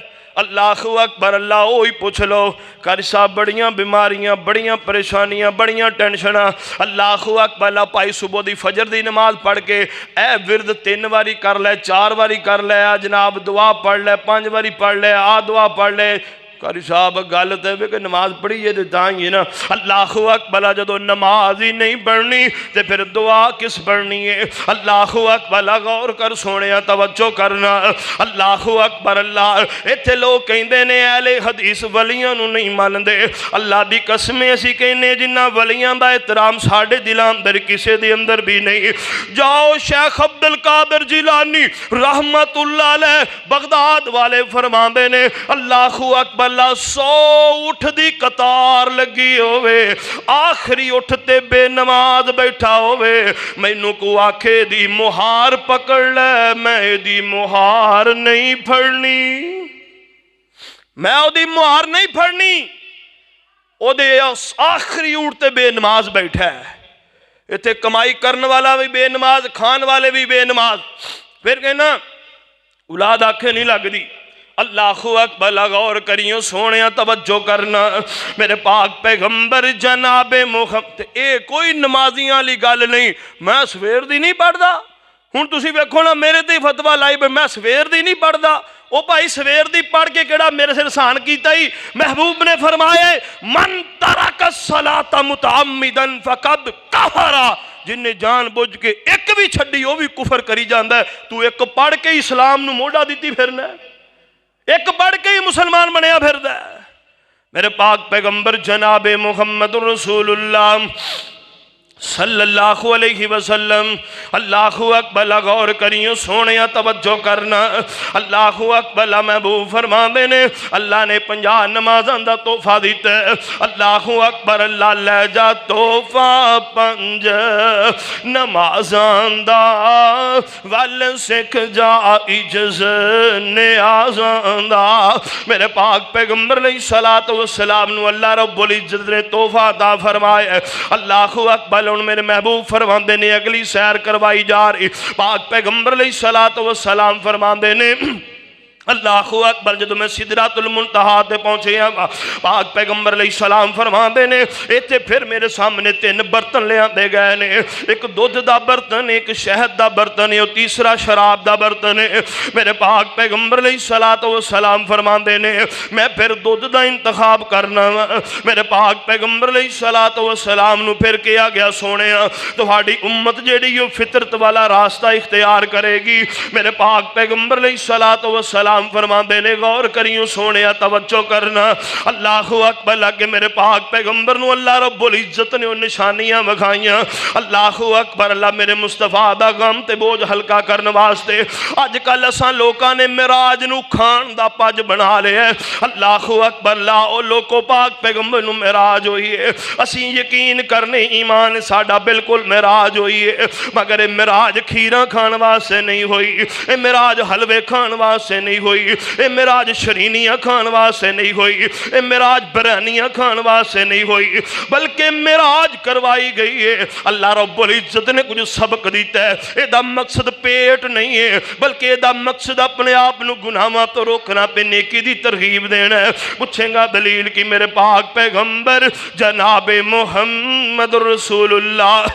اللہ اکبر، اللہ وہی پوچھ لو۔ قاری صاحب بڑیاں بیماریاں، بڑیاں پریشانیاں، بڑیاں ٹینشناں، اللہ اکبر، اللہ پائی صبح دی فجر دی نماز پڑھ کے اے ورد 3 واری کر لے، 4 واری کر لے، جناب دعا پڑھ لے، 5 واری پڑھ لے، دعا پڑھ لے۔ قاری صاحب گل تے کہ نماز پڑھی ہے تائیں نا۔ اللہ اکبر، جدو نماز ہی نہیں پڑھنی تے پھر دعا کس پڑھنی ہے؟ اللہ اکبر، غور کر سونے، توجہ کرنا۔ اللہ اکبر، اللہ ایتھے لوگ کہندے نے اہل حدیث ولیاں نو نہیں ماندے۔ اللہ دی قسم اسی کہنے جنہ ولیاں دا احترام ساڈے دلاں اندر کسے دے اندر بھی نہیں۔ جاؤ شیخ عبد القادر جیلانی رحمت اللہ علیہ بغداد والے فرماندے نے، اللہ اکبر، اللہ 100 اٹھ دی قطار لگی ہوئے، آخری اٹھتے بے نماز بیٹھا ہوئے، مینوں کو آکھے دی مہار پکڑ لے، میں دی مہار نہیں پھڑنی، میں او دی مہار نہیں پھڑنی، او دے آخری اٹھتے بے نماز بیٹھا ہے۔ ایتھے کمائی کرنے والا بھی بے نماز، کھان والے بھی بے نماز، پھر کہنا اولاد آنکھیں نہیں لگ دی۔ اللہ اکبر، غور کریوں سونے، توجہ کرنا، میرے پاک پیغمبر جناب محمد، اے کوئی نمازیاں لی گل نہیں، میں سویر دی نہیں پڑھ دا، ہن تسی ویکھو نا میرے تے فتویٰ لائی میں سویر دی نہیں پڑھ دا، او بھائی سویر دی پڑھ کے کیڑا میرے سے احسان کیتا ہی؟ محبوب نے فرمائے من ترک الصلاۃ متعمدا فقد کفر، جن نے جان بوجھ کے ایک بھی چھڈی وہ بھی کفر کری جاندا ہے۔ تو ایک پڑھ کے اسلام نو موڑا دیتی پھرنا ہے، ایک پڑھ کے ہی مسلمان بنیا پھردا ہے۔ میرے پاک پیغمبر جناب محمد رسول اللہ صلی اللہ علیہ وسلم، اللہ اکبر، غور کریوں سونیا توجہ کرنا، اللہ اکبر محبوب فرما دینے اللہ نے 50 نمازاں دا تحفہ دیتا ہے، اللہ اکبر، اللہ لے جا تحفہ 5 نمازاں دا ول سکھ جا عجز نیازاں دا۔ میرے پاک پیغمبر علیہ السلام نو اللہ رب العزت نے تحفہ عطا فرمایا، اللہ اکبر۔ میرے محبوب فرماندے نے اگلی سیر کروائی جا رہی، پاک پیغمبر علیہ السلام فرماندے نے اللہ اکبر، جدو میں سدرۃ المنتہا تے پہنچے ہاں، پاک پیغمبر علیہ السلام فرماندے نے ایتھے پھر میرے سامنے 3 برتن لے آندے گئے نے، ایک دودھ دا برتن، ایک شہد دا برتن، اور تیسرا شراب دا برتن ہے۔ میرے پاک پیغمبر علیہ السلام فرماندے نے میں پھر دودھ دا انتخاب کرنا۔ میرے پاک پیغمبر علیہ السلام نو پھر کیا گیا سونے تہاڈی امت جیڑی وہ فطرت والا راستہ اختیار کرے گی۔ میرے پاک پیغمبر علیہ السلام فرما دینے غور کریوں سونے توجہ کرنا، اللہ اکبر، لگے میرے پاک پیغمبر نو اللہ رب العزت نے نشانیاں مکھائیاں، اللہ اکبر، اللہ میرے مصطفیٰ دا غم تے بوجھ ہلکا کرنے واسطے اج کل اساں لوکاں نے معراج نو کھان دا پج بنا لیا ہے، اللہ اکبر، لاؤ لوکو پاک پیغمبر نو معراج ہوئی ہے، اسی یقین کرنے ایمان ساڈا بالکل معراج ہوئی ہے، مگر اے معراج کھیراں کھان واسطے نہیں ہوئی، اے معراج حلوے کھان واسطے نہیں ہوئی، اے معراج شرینیاں کھان واسطے نہیں ہوئی، اے معراج برانیاں کھان واسطے نہیں ہوئی، بلکہ معراج کروائی گئی ہے۔ اللہ رب العزت نے کچھ سبق دیتا ہے، اے دا مقصد پیٹ نہیں ہے، بلکہ اے دا مقصد اپنے آپ نو گناہاں تو روکنا پہ نیکی دی ترغیب دینا ہے۔ پوچھیں گا دلیل کی؟ میرے پاک پیغمبر جناب محمد رسول اللہ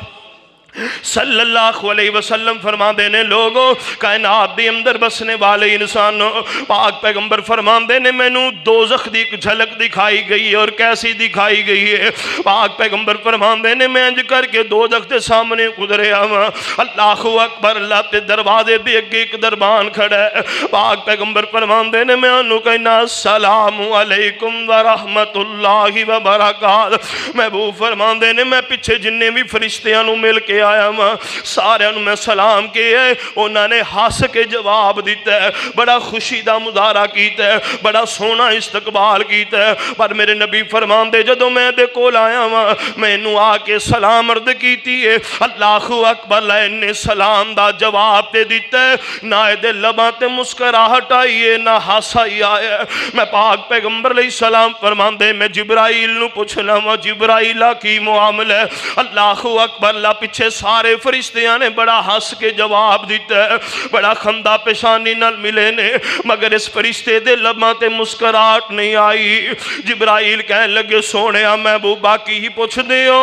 صلی اللہ علیہ وسلم فرما دینے لوگوں کائنات دی اندر بسنے والے انسانوں، پاک پیغمبر فرما دینے میں نو دوزخ دی جھلک دکھائی گئی ہے، اور کیسی دکھائی گئی ہے؟ پاک پیغمبر فرما دینے میں انج کر کے دوزخ دے سامنے گزرے آواں، اللہ اکبر، اللہ تے دروازے دے اگے ایک دربان کھڑا ہے، پاک پیغمبر فرما دینے میں انہوں کہنا السلام علیکم ورحمت اللہ وبرکاتہ۔ محبوب فرما دینے میں پیچھے جننے بھی فرشتیاں نو مل کے آیا ماں سارے انہوں میں سلام کیے، انہوں نے ہس کے جواب دیتا ہے، بڑا خوشی دا مظاہرہ کیتا ہے، بڑا سونا استقبال کیتا ہے۔ پر میرے نبی فرمان دے جدو میں دے کول آیا ماں میں انہوں آ کے سلام عرض کیتی ہے، اللہ اکبر، لائنے سلام دا جواب تے دیتا ہے، نہ دے لباں تے مسکراہٹ آئیے نہ ہس آئی آیا۔ میں پاک پیغمبر علیہ السلام فرمان دے میں جبرائیل نو پوچھنا وا جبرائیلہ کی معاملہ ہے؟ اللہ اکبر، اللہ پیچھے سارے فرشتیاں نے بڑا ہس کے جواب دیتا ہے، بڑا خندہ پیشانی نال ملے نے، مگر اس فرشتے دے لباں تے مسکراہٹ نہیں آئی۔ جبرائیل کہنے لگے سونیا محبوب باقی ہی پوچھ دیو،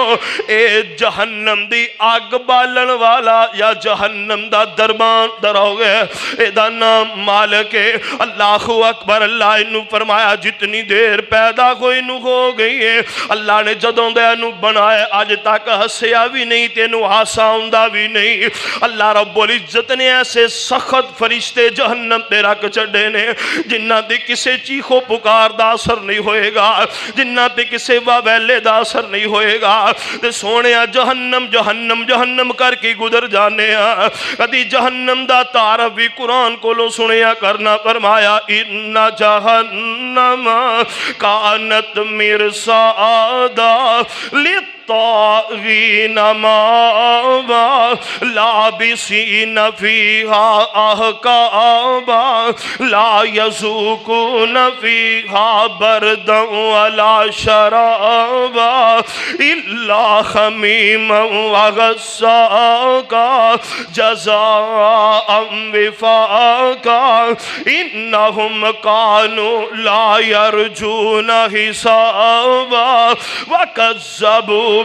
اے جہنم دی آگ بالن والا یا جہنم دا دربان دروگے؟ اے دا نام مالک ہے۔ اللہ اکبر، اللہ انہوں فرمایا جتنی دیر پیدا ہوئی نو ہو گئی ہے، اللہ نے جدوں دے انہوں بنائے آج تک ہسیا بھی نہیں تینوں ہاسا ہوندہ بھی نہیں۔ اللہ رب العزت نے ایسے سخت فرشتے جہنم تے رکھ چڑھے نے جنہ تے کسے چیخو پکار دا اثر نہیں ہوئے گا، جنہ تے کسے واویلے دا اثر نہیں ہوئے گا۔ تے سونیا جہنم جہنم جہنم کر کے گزر جانے ہاں، کدی جہنم دا تعارف بھی قرآن کو لو سنیا کرنا۔ فرمایا ان جہنم کانت مرصادا للطاغین مآبا لابسین فیہا احقابا لا یذوقون فیہا بردا ولا شرابا الا حمیما وغساقا جزاء وفاقا انہم کانوا لا یرجون حسابا وکذبوا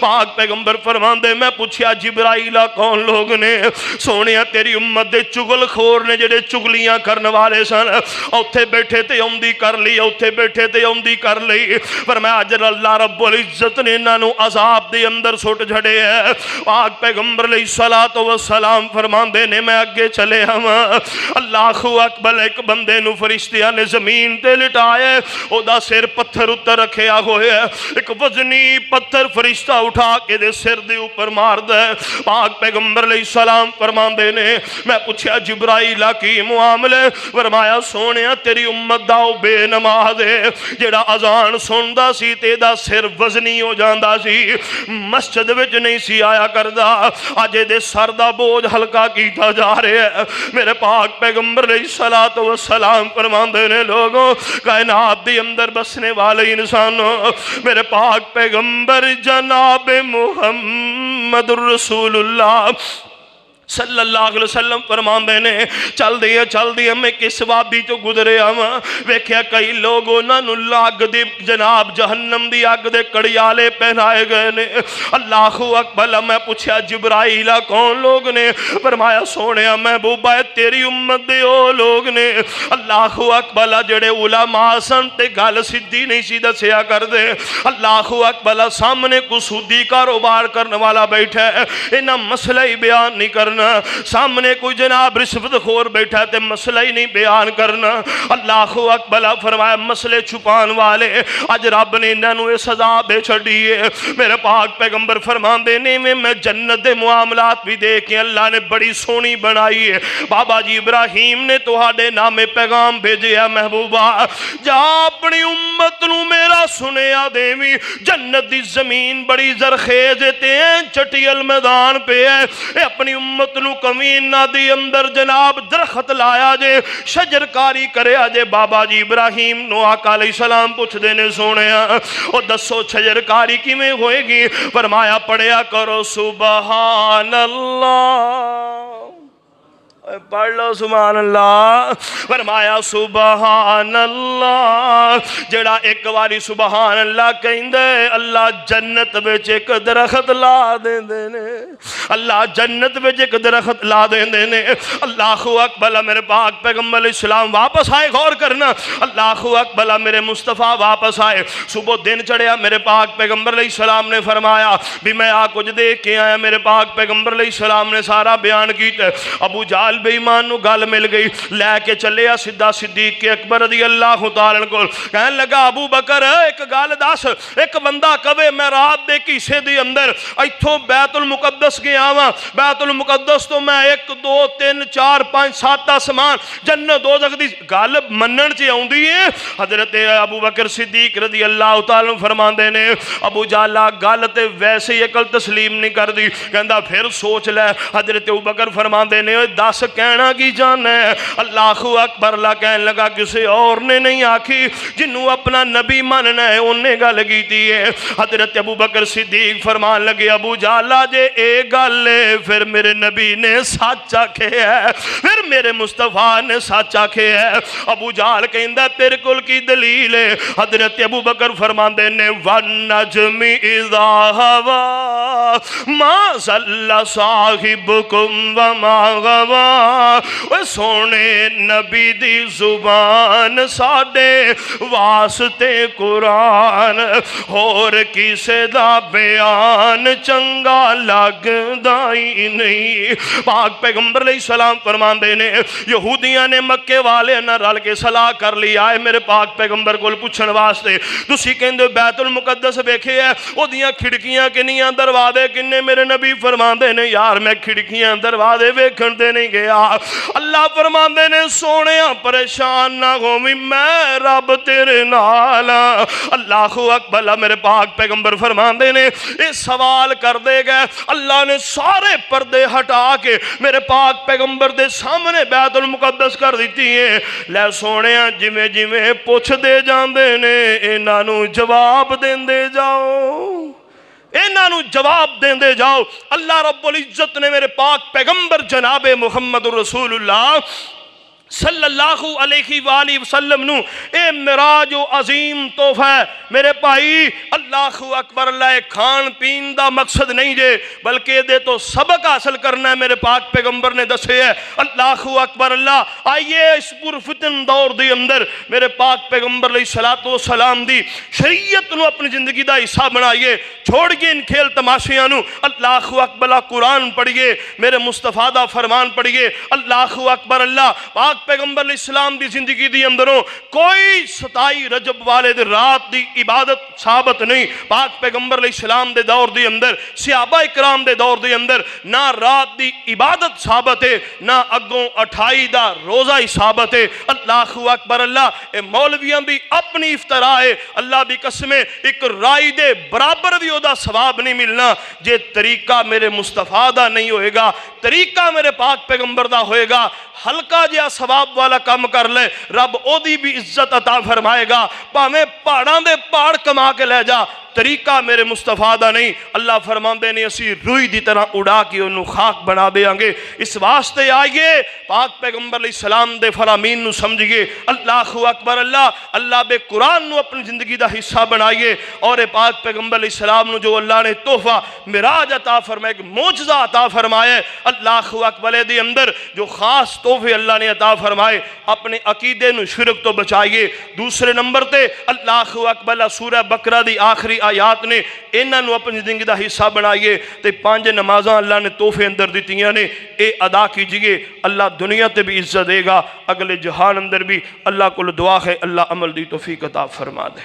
پاک پیغمبر فرماندے میں پوچھیا جبرائیل کون لوگ نے؟ سونیا تیری امت دے چگل خور نے جڑے چگلیاں کرن والے سن، اوتھے بیٹھے تے اوندی کر لی، اوتھے بیٹھے تے اوندی کر لی، پر میں اج اللہ رب العزت نے انہاں نو عذاب دے اندر سٹ جھڑے ہے۔ پاک پیغمبر علیہ الصلوۃ والسلام فرماندے نے میں اگے چلے ہاں، اللہ اکبر، ایک بندے نو فرشتیاں نے زمین تے لٹایا، او دا سر پتھر اتر رکھیا ہویا، ایک وزنی پتھر فرشتہ اٹھا کے دے سر دے اوپر مار دے۔ پاک پیغمبر علیہ السلام فرماندے نے میں پوچھیا جبرائیل کی معاملے؟ فرمایا سونیا تیری امت دا او بے نماز ہے جڑا اذان سندا سی تے دا سر وزنی ہو جاندا سی، مسجد وچ نہیں سی آیا کردا، اج دے سر دا بوجھ ہلکا کیتا جا رہا ہے۔ میرے پاک پیغمبر علیہ الصلوۃ والسلام فرماندے نے لوگوں کائنات دے اندر بسنے والے انسانوں، میرے پاک پیغمبر جناب محمد رسول اللہ صلی اللہ علیہ وسلم فرماندے نے چل دیئے میں کس وادی تو گزرے آواں، ویکھیا کئی لوگ انہاں نوں اگ دی جناب جہنم دی اگ دے کڑیالے پہنائے گئے نے۔ اللہ اکبر، میں پوچھیا جبرائیل کون لوگ نے؟ فرمایا سونیا محبوبہ تیری امت دے او لوگ نے۔ اللہ اکبر، جڑے علماء سن تے گل سدھی نہیں سی دسیا کردے۔ اللہ اکبر، سامنے کو سودی کاروبار کرنے والا بیٹھا ہے، انہاں مسئلہ ہی بیان نہیں کرنا، سامنے کوئی جناب رشوت خور بیٹھا تے مسئلہ ہی نہیں بیان کرنا۔ اللہ اکبر، فرمایا مسئلے چھپان والے اج رب نے انہاں نوں سزا دے چھڈی ہے۔ میرے پاک پیغمبر فرماندے نے میں جنت دے معاملات بھی دیکھ کے اللہ نے بڑی سونی بنائی ہے۔ بابا جی ابراہیم نے تہاڈے نامے پیغام بھیجیا محبوبہ جا اپنی امت نوں میرا سنیا دیویں، جنت دی زمین بڑی زرخیز تے چٹیل میدان پہ ہے، اے اپنی امت نو کمینہ دی اندر جناب درخت لایا جے، شجر کاری کریا جے۔ بابا جی ابراہیم نو آقا علیہ السلام پوچھ دینے سونیا او دسو شجر کاری کی میں ہوئے گی؟ فرمایا پڑھیا کرو سبحان اللہ، پڑھ لو سبحان اللہ۔ فرمایا سبحان اللہ، جڑا ایک واری سبحان اللہ کہندے اللہ جنت وچ ایک درخت لا دیندے نے، اللہ جنت وچ ایک درخت لا دیندے نے۔ اللہ اکبر، میرے پاک پیغمبر علیہ السلام واپس آئے، غور کرنا، اللہ اکبر میرے مصطفیٰ واپس آئے، صبح دن چڑھیا، میرے پاک پیغمبر علیہ السلام نے فرمایا بھی میں کچھ دیکھ کے آیا۔ میرے پاک پیغمبر علیہ السلام نے سارا بیان کیتا۔ ابو جہل بے ایمان نو گل مل گئی، لے کے چلے سیدھا صدیق کے اکبر رضی اللہ تعالیٰ کو، کہنے لگا ابو بکر ایک گل دس، ایک بندہ کہے میں رات دے کیسے دی اندر ایتھوں بیت المقدس گیا ہاں، بیت المقدس تو میں 1 2 3 4 5 7 آسمان جنت دوزخ دی گل منن چ آوندی ہے۔ حضرت ابو بکر صدیق رضی اللہ تعالیٰ فرماندے نے ابو جہل گل تے ویسے ہی عقل تسلیم نہیں کردی، کہندا پھر سوچ لے۔ حضرت ابو بکر فرماندے نے دس کہنا کی جانا ہے؟ اللہ اکبر، اللہ کہنے لگا کسی اور نے نہیں آکھی، جنہوں اپنا نبی ماننا ہے انہیں گل کیتی ہے۔ حضرت ابو بکر صدیق فرمان لگے ابو جہل جے اے گل ہے پھر میرے نبی نے سچ آکھے ہے، پھر میرے مصطفیٰ نے سچ آکھے ہے۔ ابو جہل کہندا تیرے کول کی دلیل ہے؟ حضرت ابو بکر فرماندے نے وَالنَّجْمِ إِذَا هَوَى مَا ضَلَّ صَاحِبُكُمْ وَمَا غَوَى۔ اے سونے نبی دی زبان ساڈے واسطے قرآن، اور کسے دا بیان چنگا لگدا ہی نہیں۔ پاک پیغمبر علیہ السلام فرماندے نے یہودیاں نے مکے والے نہ رل کے صلاح کر لی، آئے میرے پاک پیغمبر کو پوچھن واسطے تسی کہندے بیت المقدس ویکھے ہے، او دیاں کھڑکیاں کنیاں دروازے کنے؟ میرے نبی فرماندے نے یار میں کھڑکیاں دروازے ویکھن تے نہیں گیا۔ اللہ فرماندے نے سونیاں پریشان نہ ہوویں، میں رب تیرے نال ہاں۔ اللہ اکبر، میرے پاک پیغمبر فرماندے نے یہ سوال کر دے گئے، اللہ نے سارے پردے ہٹا کے میرے پاک پیغمبر دے سامنے بیت المقدس کر دیتی ہے۔ لے سونیاں جویں جویں پوچھ دے جاندے نے انہاں نوں جواب دیندے جاؤ، انہاں نوں جواب دیندے جاؤ۔ اللہ رب العزت نے میرے پاک پیغمبر جناب محمد رسول اللہ صلی اللہ علیہ وآلہ وسلم نو اے معراج و عظیم تحفہ ہے میرے بھائی۔ اللہ اکبر، اللہ کھان پین دا مقصد نہیں جے بلکہ دے تو سبق حاصل کرنا ہے، میرے پاک پیغمبر نے دسے ہے۔ اللہ اکبر اللہ، آئیے اس پرفتن دور دی اندر میرے پاک پیغمبر علیہ السلام دی شریعت نو اپنی زندگی دا حصہ بنائیے، چھوڑ گئے ان کھیل تماشیاں نو۔ اللہ اکبر، قرآن پڑھیے، میرے مصطفیٰ دا فرمان پڑھیے۔ اللہ اکبر اللہ، پاک پیغمبر علیہ السلام دی زندگی دی اندروں کوئی 27 رجب والے دی رات دی عبادت ثابت نہیں۔ پاک پیغمبر علیہ السلام دے دور دی اندر، صحابہ اکرام دے دور دی اندر نہ رات دی عبادت ثابت ہے، نہ اگوں 28 دا روزہ ہی ثابت ہے۔ اللہ اکبر اللہ، اے مولویاں بھی اپنی افتراء ہے، اللہ بھی قسمیں ایک رائی دے برابر بھی دا ثواب نہیں ملنا جے طریقہ میرے مصطفیٰ دا نہیں ہوئے گا، طریقہ میرے پاک پیغمبر دا ہوئے گا۔ ہلکا جیا ثواب والا کام کر لے، رب او دی بھی عزت عطا فرمائے گا، پاویں پہاڑاں دے پہاڑ کما کے لے جا، طریقہ میرے مصطفیٰ دا نہیں۔ اللہ فرماندے نے اسی روئی دی طرح اڑا کے انہوں خاک بنا دے آنگے۔ اس واسطے آئیے پاک پیغمبر علیہ السلام دے فرامین نو سمجھئے۔ اللہ اکبر اللہ، اللہ بے قرآن نو اپنی زندگی دا حصہ بنائیے، اور پاک پیغمبر علیہ السلام نو جو اللہ نے تحفہ معراج عطا فرمائے، ایک معجزہ عطا فرمائے، اللہ اکبر دے اندر جو خاص تحفے اللہ نے عطا فرمائے، اپنے عقیدے نو شرک تو بچائیے۔ دوسرے نمبر تے اللہ اکبر سورہ بقرہ دی آخری آیات نے انہاں نو اپنی زندگی دا حصہ بنائیے، تے 5 نمازاں اللہ نے تحفے اندر دیتیاں نے، اے ادا کیجئے، اللہ دنیا تے بھی عزت دے گا، اگلے جہان اندر بھی۔ اللہ کو دعا ہے اللہ عمل دی توفیق عطا فرما دے۔